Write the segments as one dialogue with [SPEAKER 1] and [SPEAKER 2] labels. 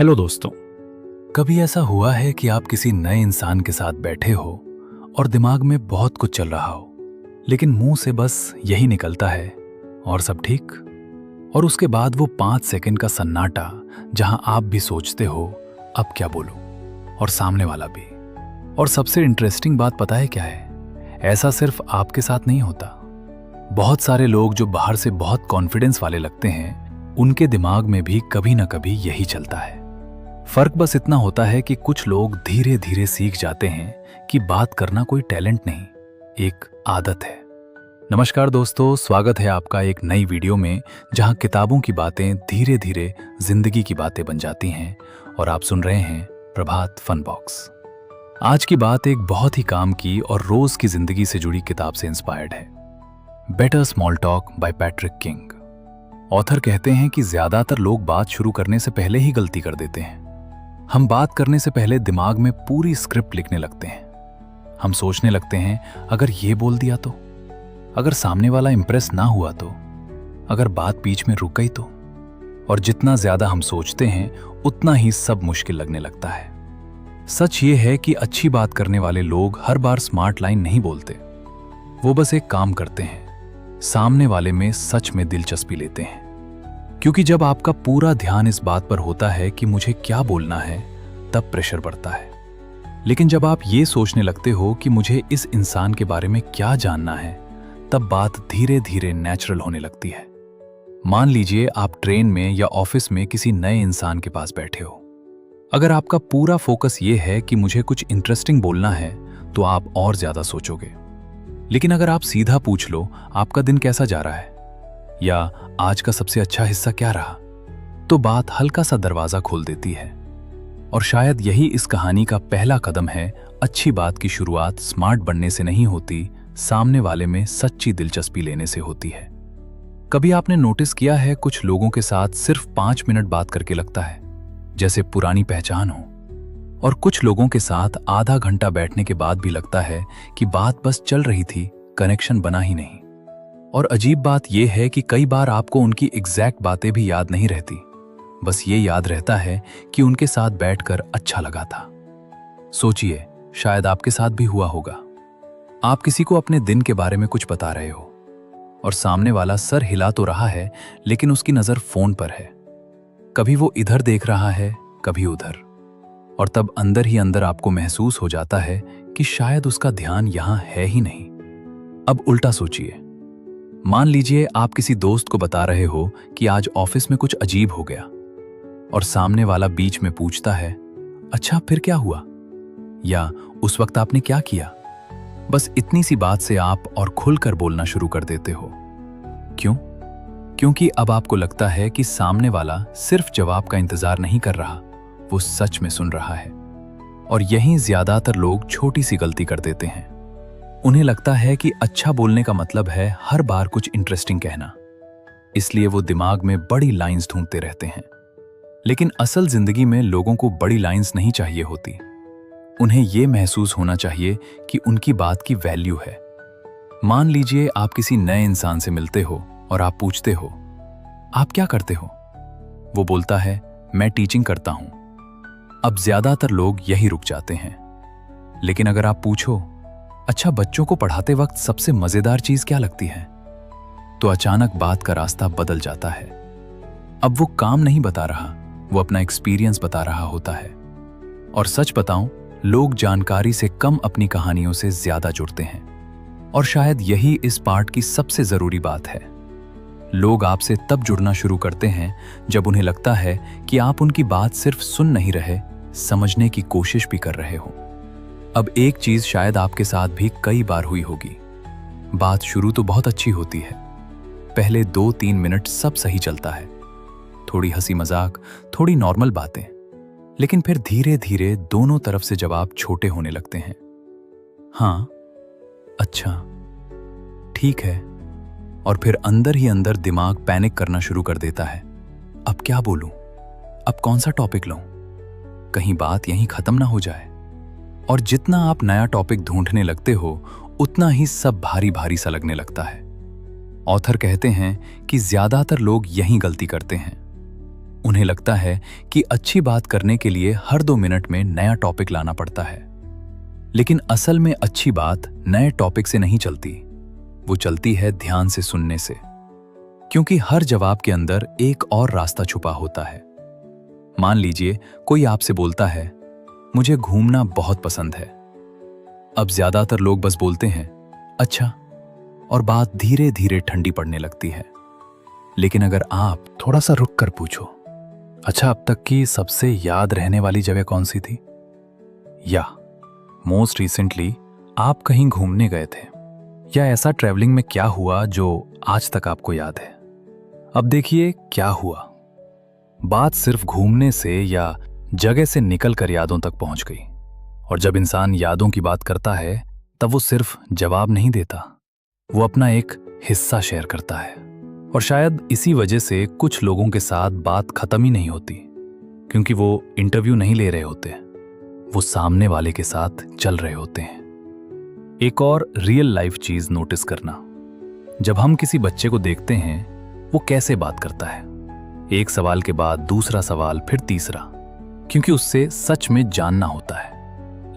[SPEAKER 1] Hello दोस्तों। कभी ऐसा हुआ है कि आप किसी नए इंसान के साथ बैठे हो और दिमाग में बहुत कुछ चल रहा हो, लेकिन मुंह से बस यही निकलता है और सब ठीक। और उसके बाद वो 5 सेकंड का सन्नाटा जहां आप भी सोचते हो अब क्या बोलूं, और सामने वाला भी। और सबसे इंटरेस्टिंग बात पता है क्या है? ऐसा सिर्फ आपके साथ नहीं होता। बहुत सारे लोग जो बाहर से बहुत कॉन्फिडेंस वाले लगते हैं, उनके दिमाग में भी कभी ना कभी यही चलता है। फर्क बस इतना होता है कि कुछ लोग धीरे धीरे सीख जाते हैं कि बात करना कोई टैलेंट नहीं, एक आदत है। नमस्कार दोस्तों, स्वागत है आपका एक नई वीडियो में, जहां किताबों की बातें धीरे धीरे जिंदगी की बातें बन जाती हैं। और आप सुन रहे हैं प्रभात फन बॉक्स। आज की बात एक बहुत ही काम की और रोज की जिंदगी से जुड़ी किताब से इंस्पायर्ड है। Better small talk bye Patrick king. Author कहते हैं कि ज्यादातर लोग बात शुरू करने से पहले ही गलती कर देते हैं। हम बात करने से पहले दिमाग में पूरी स्क्रिप्ट लिखने लगते हैं। हम सोचने लगते हैं, अगर ये बोल दिया तो, अगर सामने वाला इंप्रेस ना हुआ तो, अगर बात बीच में रुक गई तो। और जितना ज्यादा हम सोचते हैं, उतना ही सब मुश्किल लगने लगता है। सच ये है कि अच्छी बात करने वाले लोग हर बार स्मार्ट लाइन नहीं बोलते। वो बस एक काम करते हैं, सामने वाले में सच में दिलचस्पी लेते हैं। क्योंकि जब आपका पूरा ध्यान इस बात पर होता है कि मुझे क्या बोलना है, तब प्रेशर बढ़ता है। लेकिन जब आप ये सोचने लगते हो कि मुझे इस इंसान के बारे में क्या जानना है, तब बात धीरे धीरे नेचुरल होने लगती है। मान लीजिए आप ट्रेन में या ऑफिस में किसी नए इंसान के पास बैठे हो। अगर आपका पूरा फोकस ये है कि मुझे कुछ इंटरेस्टिंग बोलना है, तो आप और ज्यादा सोचोगे। लेकिन अगर आप सीधा पूछ लो, आपका दिन कैसा जा रहा है, या आज का सबसे अच्छा हिस्सा क्या रहा, तो बात हल्का सा दरवाजा खोल देती है। और शायद यही इस कहानी का पहला कदम है। अच्छी बात की शुरुआत स्मार्ट बनने से नहीं होती, सामने वाले में सच्ची दिलचस्पी लेने से होती है। कभी आपने नोटिस किया है, कुछ लोगों के साथ सिर्फ 5 मिनट बात करके लगता है जैसे पुरानी पहचान हो, और कुछ लोगों के साथ आधा घंटा बैठने के बाद भी लगता है कि बात बस चल रही थी, कनेक्शन बना ही नहीं। और अजीब बात यह है कि कई बार आपको उनकी एग्जैक्ट बातें भी याद नहीं रहती, बस ये याद रहता है कि उनके साथ बैठकर अच्छा लगा था। सोचिए, शायद आपके साथ भी हुआ होगा। आप किसी को अपने दिन के बारे में कुछ बता रहे हो, और सामने वाला सर हिला तो रहा है, लेकिन उसकी नजर फोन पर है। कभी वो इधर देख रहा है, कभी उधर। और तब अंदर ही अंदर आपको महसूस हो जाता है कि शायद उसका ध्यान यहां है ही नहीं। अब उल्टा सोचिए। मान लीजिए आप किसी दोस्त को बता रहे हो कि आज ऑफिस में कुछ अजीब हो गया, और सामने वाला बीच में पूछता है, अच्छा फिर क्या हुआ, या उस वक्त आपने क्या किया। बस इतनी सी बात से आप और खुलकर बोलना शुरू कर देते हो। क्यों? क्योंकि अब आपको लगता है कि सामने वाला सिर्फ जवाब का इंतजार नहीं कर रहा, वो सच में सुन रहा है। और यहीं ज्यादातर लोग छोटी सी गलती कर देते हैं। उन्हें लगता है कि अच्छा बोलने का मतलब है हर बार कुछ इंटरेस्टिंग कहना, इसलिए वो दिमाग में बड़ी लाइंस ढूंढते रहते हैं। लेकिन असल जिंदगी में लोगों को बड़ी लाइंस नहीं चाहिए होती। उन्हें यह महसूस होना चाहिए कि उनकी बात की वैल्यू है। मान लीजिए आप किसी नए इंसान से मिलते हो और आप पूछते हो, आप क्या करते हो? वो बोलता है, मैं टीचिंग करता हूं। अब ज्यादातर लोग यही रुक जाते हैं। लेकिन अगर आप पूछो, अच्छा बच्चों को पढ़ाते वक्त सबसे मजेदार चीज क्या लगती है, तो अचानक बात का रास्ता बदल जाता है। अब वो काम नहीं बता रहा, वो अपना एक्सपीरियंस बता रहा होता है। और सच बताऊं, लोग जानकारी से कम अपनी कहानियों से ज्यादा जुड़ते हैं। और शायद यही इस पार्ट की सबसे जरूरी बात है। लोग आपसे तब जुड़ना शुरू करते हैं जब उन्हें लगता है कि आप उनकी बात सिर्फ सुन नहीं रहे, समझने की कोशिश भी कर रहे हो। अब एक चीज शायद आपके साथ भी कई बार हुई होगी। बात शुरू तो बहुत अच्छी होती है, पहले 2-3 मिनट सब सही चलता है, थोड़ी हंसी मजाक, थोड़ी नॉर्मल बातें। लेकिन फिर धीरे धीरे दोनों तरफ से जवाब छोटे होने लगते हैं। हाँ, अच्छा, ठीक है। और फिर अंदर ही अंदर दिमाग पैनिक करना शुरू कर देता है। अब क्या बोलूं? अब कौन सा टॉपिक लूं? कहीं बात यहीं खत्म ना हो जाए। और जितना आप नया टॉपिक ढूंढने लगते हो, उतना ही सब भारी भारी सा लगने लगता है। ऑथर कहते हैं कि ज्यादातर लोग यही गलती करते हैं। उन्हें लगता है कि अच्छी बात करने के लिए हर 2 मिनट में नया टॉपिक लाना पड़ता है। लेकिन असल में अच्छी बात नए टॉपिक से नहीं चलती, वो चलती है ध्यान से सुनने से। क्योंकि हर जवाब के अंदर एक और रास्ता छुपा होता है। मान लीजिए कोई आपसे बोलता है, मुझे घूमना बहुत पसंद है। अब ज्यादातर लोग बस बोलते हैं, अच्छा, और बात धीरे धीरे ठंडी पड़ने लगती है। लेकिन अगर आप थोड़ा सा रुक कर पूछो, अच्छा, अब तक की सबसे याद रहने वाली जगह कौन सी थी? या मोस्ट रिसेंटली आप कहीं घूमने गए थे? या ऐसा ट्रैवलिंग में क्या हुआ जो आज तक आपको याद है? अब देखिए क्या हुआ। बात सिर्फ घूमने से या जगह से निकलकर यादों तक पहुंच गई। और जब इंसान यादों की बात करता है तब वो सिर्फ जवाब नहीं देता, वो अपना एक हिस्सा शेयर करता है। और शायद इसी वजह से कुछ लोगों के साथ बात खत्म ही नहीं होती, क्योंकि वो इंटरव्यू नहीं ले रहे होते, वो सामने वाले के साथ चल रहे होते हैं। एक और रियल लाइफ चीज नोटिस करना, जब हम किसी बच्चे को देखते हैं वो कैसे बात करता है। एक सवाल के बाद दूसरा सवाल, फिर तीसरा, क्योंकि उससे सच में जानना होता है।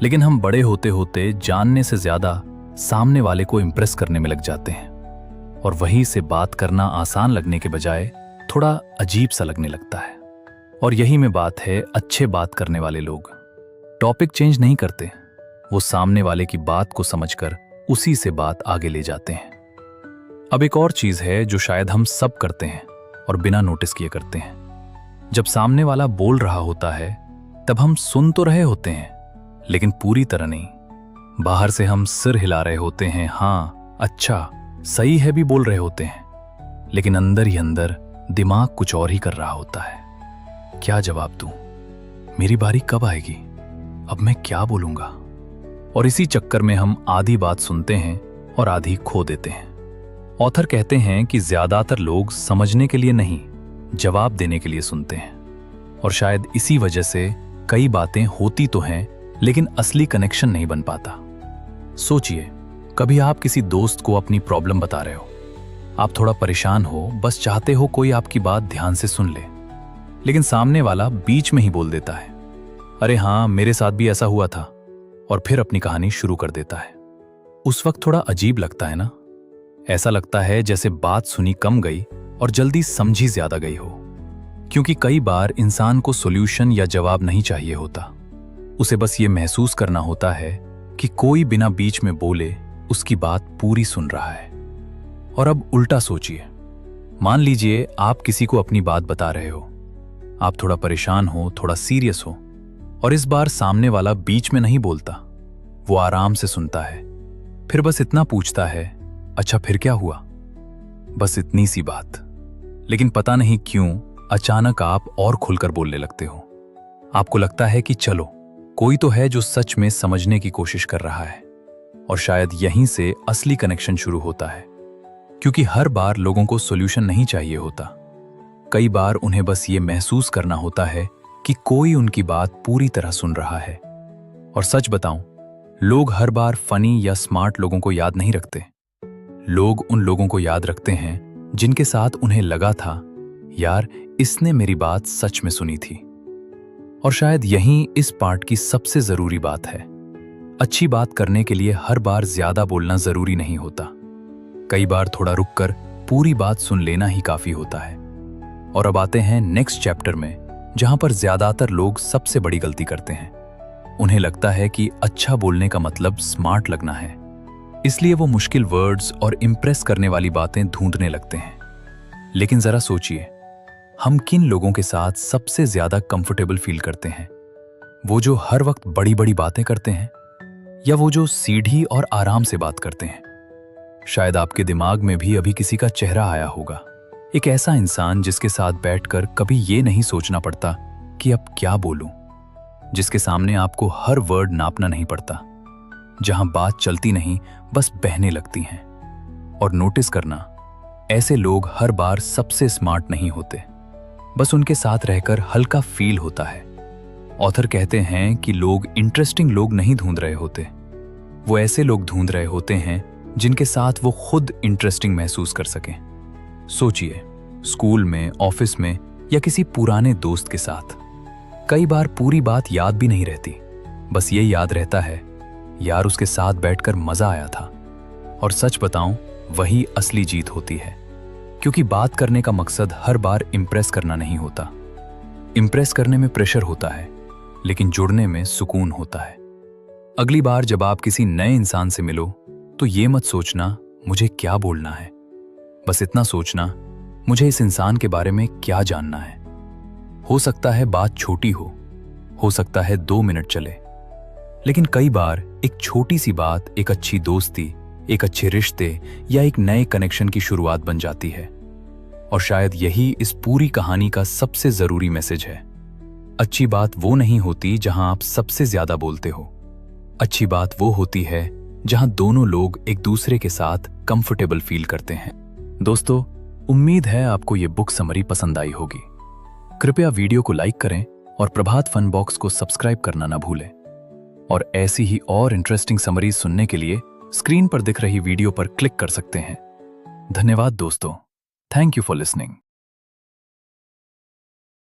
[SPEAKER 1] लेकिन हम बड़े होते होते जानने से ज्यादा सामने वाले को इंप्रेस करने में लग जाते हैं, और वहीं से बात करना आसान लगने के बजाय थोड़ा अजीब सा लगने लगता है। और यही में बात है, अच्छे बात करने वाले लोग टॉपिक चेंज नहीं करते, वो सामने वाले की बात को समझकर उसी से बात आगे ले जाते हैं। अब एक और चीज है जो शायद हम सब करते हैं और बिना नोटिस किए करते हैं। जब सामने वाला बोल रहा होता है तब हम सुन तो रहे होते हैं, लेकिन पूरी तरह नहीं। बाहर से हम सिर हिला रहे होते हैं, हाँ अच्छा सही है भी बोल रहे होते हैं, लेकिन अंदर ही अंदर दिमाग कुछ और ही कर रहा होता है। क्या जवाब दूं? मेरी बारी कब आएगी? अब मैं क्या बोलूंगा? और इसी चक्कर में हम आधी बात सुनते हैं और आधी खो देते हैं। ऑथर कहते हैं कि ज्यादातर लोग समझने के लिए नहीं, जवाब देने के लिए सुनते हैं। और शायद इसी वजह से कई बातें होती तो हैं, लेकिन असली कनेक्शन नहीं बन पाता। सोचिए, कभी आप किसी दोस्त को अपनी प्रॉब्लम बता रहे हो, आप थोड़ा परेशान हो, बस चाहते हो कोई आपकी बात ध्यान से सुन ले, लेकिन सामने वाला बीच में ही बोल देता है, अरे हाँ मेरे साथ भी ऐसा हुआ था, और फिर अपनी कहानी शुरू कर देता है। उस वक्त थोड़ा अजीब लगता है ना? ऐसा लगता है जैसे बात सुनी कम गई और जल्दी समझी ज्यादा गई हो। क्योंकि कई बार इंसान को सॉल्यूशन या जवाब नहीं चाहिए होता, उसे बस ये महसूस करना होता है कि कोई बिना बीच में बोले उसकी बात पूरी सुन रहा है। और अब उल्टा सोचिए, मान लीजिए आप किसी को अपनी बात बता रहे हो, आप थोड़ा परेशान हो, थोड़ा सीरियस हो, और इस बार सामने वाला बीच में नहीं बोलता, वो आराम से सुनता है, फिर बस इतना पूछता है, अच्छा फिर क्या हुआ? बस इतनी सी बात। लेकिन पता नहीं क्यों अचानक आप और खुलकर बोलने लगते हो। आपको लगता है कि चलो कोई तो है जो सच में समझने की कोशिश कर रहा है। और शायद यहीं से असली कनेक्शन शुरू होता है, क्योंकि हर बार लोगों को सॉल्यूशन नहीं चाहिए होता। कई बार उन्हें बस ये महसूस करना होता है कि कोई उनकी बात पूरी तरह सुन रहा है। और सच बताऊं, लोग हर बार फनी या स्मार्ट लोगों को याद नहीं रखते। लोग उन लोगों को याद रखते हैं जिनके साथ उन्हें लगा था, यार इसने मेरी बात सच में सुनी थी। और शायद यही इस पार्ट की सबसे जरूरी बात है। अच्छी बात करने के लिए हर बार ज्यादा बोलना जरूरी नहीं होता। कई बार थोड़ा रुककर पूरी बात सुन लेना ही काफी होता है। और अब आते हैं नेक्स्ट चैप्टर में, जहां पर ज्यादातर लोग सबसे बड़ी गलती करते हैं। उन्हें लगता है कि अच्छा बोलने का मतलब स्मार्ट लगना है, इसलिए वो मुश्किल वर्ड्स और इंप्रेस करने वाली बातें ढूंढने लगते हैं। लेकिन जरा सोचिए, हम किन लोगों के साथ सबसे ज्यादा कंफर्टेबल फील करते हैं? वो जो हर वक्त बड़ी बड़ी बातें करते हैं, या वो जो सीधी और आराम से बात करते हैं? शायद आपके दिमाग में भी अभी किसी का चेहरा आया होगा, एक ऐसा इंसान जिसके साथ बैठकर कभी ये नहीं सोचना पड़ता कि अब क्या बोलूं, जिसके सामने आपको हर वर्ड नापना नहीं पड़ता, जहां बात चलती नहीं बस बहने लगती हैं। और नोटिस करना, ऐसे लोग हर बार सबसे स्मार्ट नहीं होते, बस उनके साथ रहकर हल्का फील होता है। ऑथर कहते हैं कि लोग इंटरेस्टिंग लोग नहीं ढूंढ रहे होते, वो ऐसे लोग ढूंढ रहे होते हैं जिनके साथ वो खुद इंटरेस्टिंग महसूस कर सकें। सोचिए, स्कूल में, ऑफिस में या किसी पुराने दोस्त के साथ। कई बार पूरी बात याद भी नहीं रहती, बस ये याद रहता है यार उसके साथ बैठकर मजा आया था। और सच बताऊं, वही असली जीत होती है, क्योंकि बात करने का मकसद हर बार इंप्रेस करना नहीं होता। इंप्रेस करने में प्रेशर होता है, लेकिन जुड़ने में सुकून होता है। अगली बार जब आप किसी नए इंसान से मिलो तो ये मत सोचना मुझे क्या बोलना है, बस इतना सोचना मुझे इस इंसान के बारे में क्या जानना है। हो सकता है बात छोटी हो सकता है 2 मिनट चले, लेकिन कई बार एक छोटी सी बात एक अच्छी दोस्ती, एक अच्छे रिश्ते या एक नए कनेक्शन की शुरुआत बन जाती है। और शायद यही इस पूरी कहानी का सबसे जरूरी मैसेज है। अच्छी बात वो नहीं होती जहां आप सबसे ज्यादा बोलते हो। अच्छी बात वो होती है जहां दोनों लोग एक दूसरे के साथ कंफर्टेबल फील करते हैं। दोस्तों, उम्मीद है आपको ये बुक समरी पसंद आई होगी। कृपया वीडियो को लाइक करें और प्रभात फन बॉक्स को सब्सक्राइब करना ना भूलें। और ऐसी ही और इंटरेस्टिंग समरीज सुनने के लिए स्क्रीन पर दिख रही वीडियो पर क्लिक कर सकते हैं। धन्यवाद दोस्तों। Thank you for listening.